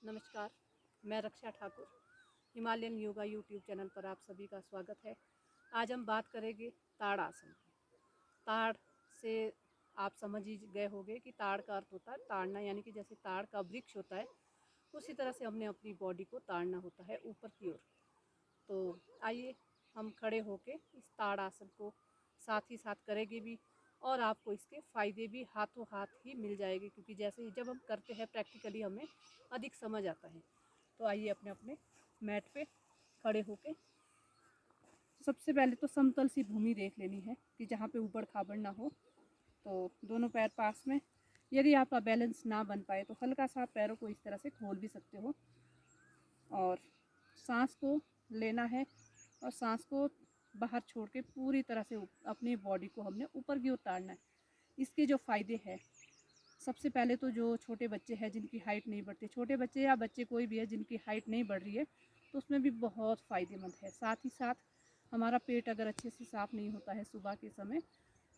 नमस्कार, मैं Raksha Thakur. Himalayan yoga YouTube channel पर आप सभी का स्वागत है। आज हम बात करेंगे ताड़ आसन की। ताड़ से आप समझ ही गए होंगे कि ताड़ का अर्थ होता है ताड़ना, यानी कि जैसे ताड़ का वृक्ष होता है उसी तरह से हमने अपनी बॉडी को ताड़ना होता है ऊपर की ओर। तो आइए हम खड़े होके इस ताड़ आसन को साथ ही साथ करेंगे भी, और आपको इसके फ़ायदे भी हाथों हाथ ही मिल जाएंगे, क्योंकि जैसे ही जब हम करते हैं प्रैक्टिकली हमें अधिक समझ आता है। तो आइए अपने अपने मैट पे खड़े होके सबसे पहले तो समतल सी भूमि देख लेनी है कि जहाँ पे ऊबड़ खाबड़ ना हो। तो दोनों पैर पास में, यदि आपका बैलेंस ना बन पाए तो हल्का सा आप पैरों को इस तरह से खोल भी सकते हो, और सांस को लेना है और सांस को बाहर छोड़ के पूरी तरह से अपनी बॉडी को हमने ऊपर की ओर उतारना है। इसके जो फ़ायदे हैं, सबसे पहले तो जो छोटे बच्चे हैं जिनकी हाइट नहीं बढ़ती, छोटे बच्चे या बच्चे कोई भी है जिनकी हाइट नहीं बढ़ रही है, तो उसमें भी बहुत फ़ायदेमंद है। साथ ही साथ हमारा पेट अगर अच्छे से साफ़ नहीं होता है सुबह के समय,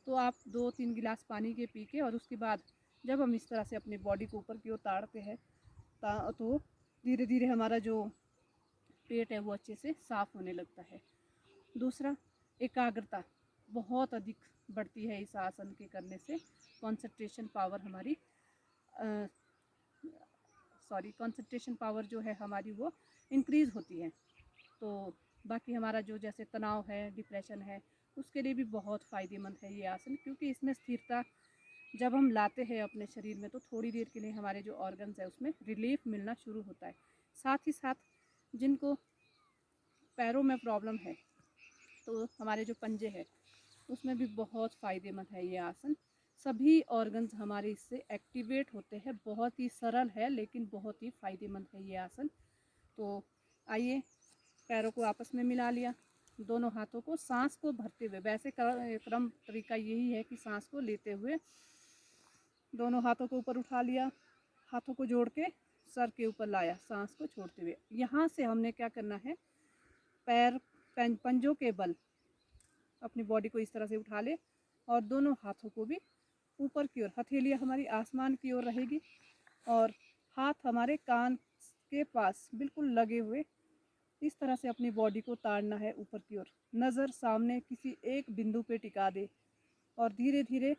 तो आप 2-3 गिलास पानी के पी के और उसके बाद जब हम इस तरह से अपनी बॉडी को ऊपर की ओर उतारते हैं तो धीरे धीरे हमारा जो पेट है वो अच्छे से साफ़ होने लगता है। दूसरा, एकाग्रता बहुत अधिक बढ़ती है इस आसन के करने से। कंसंट्रेशन पावर हमारी कंसंट्रेशन पावर जो है हमारी वो इंक्रीज़ होती है। तो बाकी हमारा जो जैसे तनाव है, डिप्रेशन है, उसके लिए भी बहुत फ़ायदेमंद है ये आसन, क्योंकि इसमें स्थिरता जब हम लाते हैं अपने शरीर में तो थोड़ी देर के लिए हमारे जो ऑर्गन्स है उसमें रिलीफ मिलना शुरू होता है। साथ ही साथ जिनको पैरों में प्रॉब्लम है, तो हमारे जो पंजे हैं उसमें भी बहुत फ़ायदेमंद है ये आसन। सभी ऑर्गन्स हमारे इससे एक्टिवेट होते हैं। बहुत ही सरल है लेकिन बहुत ही फ़ायदेमंद है ये आसन। तो आइए, पैरों को आपस में मिला लिया, दोनों हाथों को सांस को भरते हुए, वैसे क्रम तरीका यही है कि सांस को लेते हुए दोनों हाथों को ऊपर उठा लिया, हाथों को जोड़ के सर के ऊपर लाया, सांस को छोड़ते हुए। यहाँ से हमने क्या करना है, पैर पंजों के बल अपनी बॉडी को इस तरह से उठा ले और दोनों हाथों को भी ऊपर की ओर, हथेलियाँ हमारी आसमान की ओर रहेगी और हाथ हमारे कान के पास बिल्कुल लगे हुए इस तरह से अपनी बॉडी को ताड़ना है ऊपर की ओर। नज़र सामने किसी एक बिंदु पे टिका दे और धीरे धीरे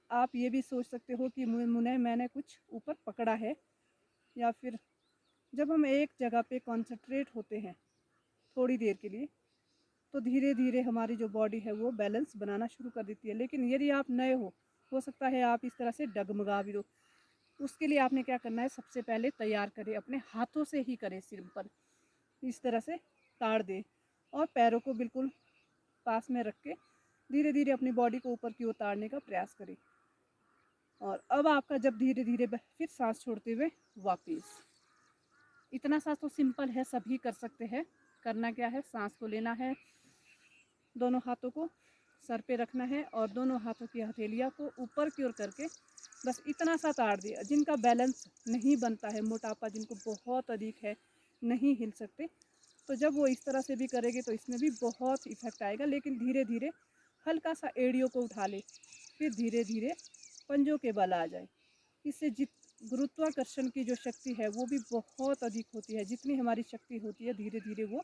आप ये भी सोच सकते हो कि मैंने कुछ ऊपर पकड़ा है, या फिर जब हम एक जगह पे कॉन्सेंट्रेट होते हैं थोड़ी देर के लिए तो धीरे धीरे हमारी जो बॉडी है वो बैलेंस बनाना शुरू कर देती है। लेकिन यदि आप नए हो सकता है आप इस तरह से डगमगा भी दो। उसके लिए आपने क्या करना है, सबसे पहले तैयार करें, अपने हाथों से ही करें, सिंपल इस तरह से ताड़ दें और पैरों को बिल्कुल पास में रख के धीरे धीरे अपनी बॉडी को ऊपर की ओर उतारने का प्रयास करें। और अब आपका जब धीरे धीरे फिर सांस छोड़ते हुए वापस, इतना सा तो सिंपल है, सभी कर सकते हैं। करना क्या है, सांस को लेना है, दोनों हाथों को सर पे रखना है और दोनों हाथों की हथेलियाँ को ऊपर की ओर करके बस इतना सा ताड़ दिया। जिनका बैलेंस नहीं बनता है, मोटापा जिनको बहुत अधिक है, नहीं हिल सकते, तो जब वो इस तरह से भी करेंगे तो इसमें भी बहुत इफेक्ट आएगा। लेकिन धीरे धीरे हल्का सा एड़ियों को उठा ले, फिर धीरे धीरे पंजों के बल आ जाए। इससे गुरुत्वाकर्षण की जो शक्ति है वो भी बहुत अधिक होती है। जितनी हमारी शक्ति होती है धीरे धीरे वो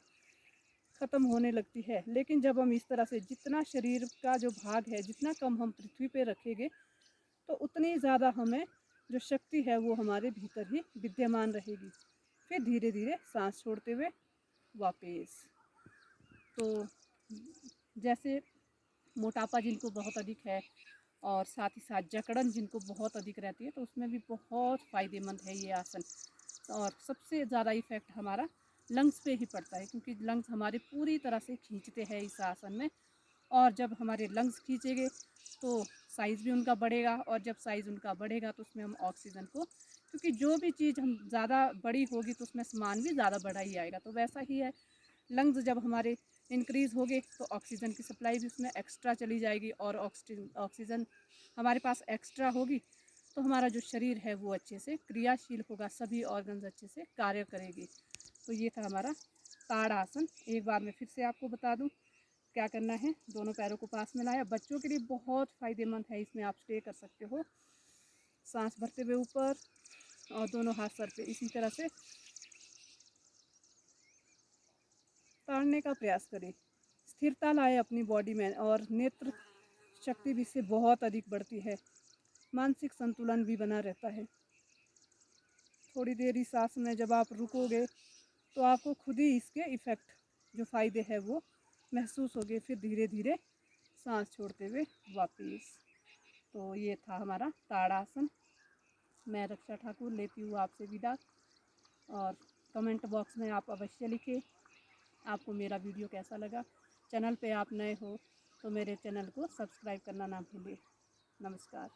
ख़त्म होने लगती है। लेकिन जब हम इस तरह से जितना शरीर का जो भाग है जितना कम हम पृथ्वी पे रखेंगे तो उतनी ज़्यादा हमें जो शक्ति है वो हमारे भीतर ही विद्यमान रहेगी। फिर धीरे धीरे सांस छोड़ते हुए वापस। तो जैसे मोटापा जिनको बहुत अधिक है और साथ ही साथ जकड़न जिनको बहुत अधिक रहती है, तो उसमें भी बहुत फ़ायदेमंद है ये आसन। और सबसे ज़्यादा इफ़ेक्ट हमारा लंग्स पे ही पड़ता है, क्योंकि लंग्स हमारे पूरी तरह से खींचते हैं इस आसन में। और जब हमारे लंग्स खींचेंगे तो साइज़ भी उनका बढ़ेगा, और जब साइज़ उनका बढ़ेगा तो उसमें हम ऑक्सीजन को, क्योंकि जो भी चीज़ हम ज़्यादा बड़ी होगी तो उसमें सामान भी ज़्यादा बड़ा ही आएगा, तो वैसा ही है। लंग्स जब हमारे इंक्रीज़ होंगे तो ऑक्सीजन की सप्लाई भी उसमें एक्स्ट्रा चली जाएगी, और ऑक्सीजन हमारे पास एक्स्ट्रा होगी तो हमारा जो शरीर है वो अच्छे से क्रियाशील होगा, सभी ऑर्गन्स अच्छे से कार्य करेंगे। तो ये था हमारा ताड़ आसन। एक बार मैं फिर से आपको बता दूं क्या करना है। दोनों पैरों को पास में लाया, बच्चों के लिए बहुत फ़ायदेमंद है, इसमें आप स्टे कर सकते हो। सांस भरते हुए ऊपर और दोनों हाथ सर पे इसी तरह से ताड़ने का प्रयास करें। स्थिरता लाए अपनी बॉडी में और नेत्र शक्ति भी इससे बहुत अधिक बढ़ती है। मानसिक संतुलन भी बना रहता है। थोड़ी देर इस आसन में जब आप रुकोगे तो आपको खुद ही इसके इफ़ेक्ट जो फ़ायदे हैं वो महसूस होंगे। फिर धीरे धीरे सांस छोड़ते हुए वापस। तो ये था हमारा ताड़ासन। मैं रक्षा ठाकुर लेती हूँ आपसे विदा। और कमेंट बॉक्स में आप अवश्य लिखें आपको मेरा वीडियो कैसा लगा। चैनल पे आप नए हो तो मेरे चैनल को सब्सक्राइब करना ना भूलें। नमस्कार।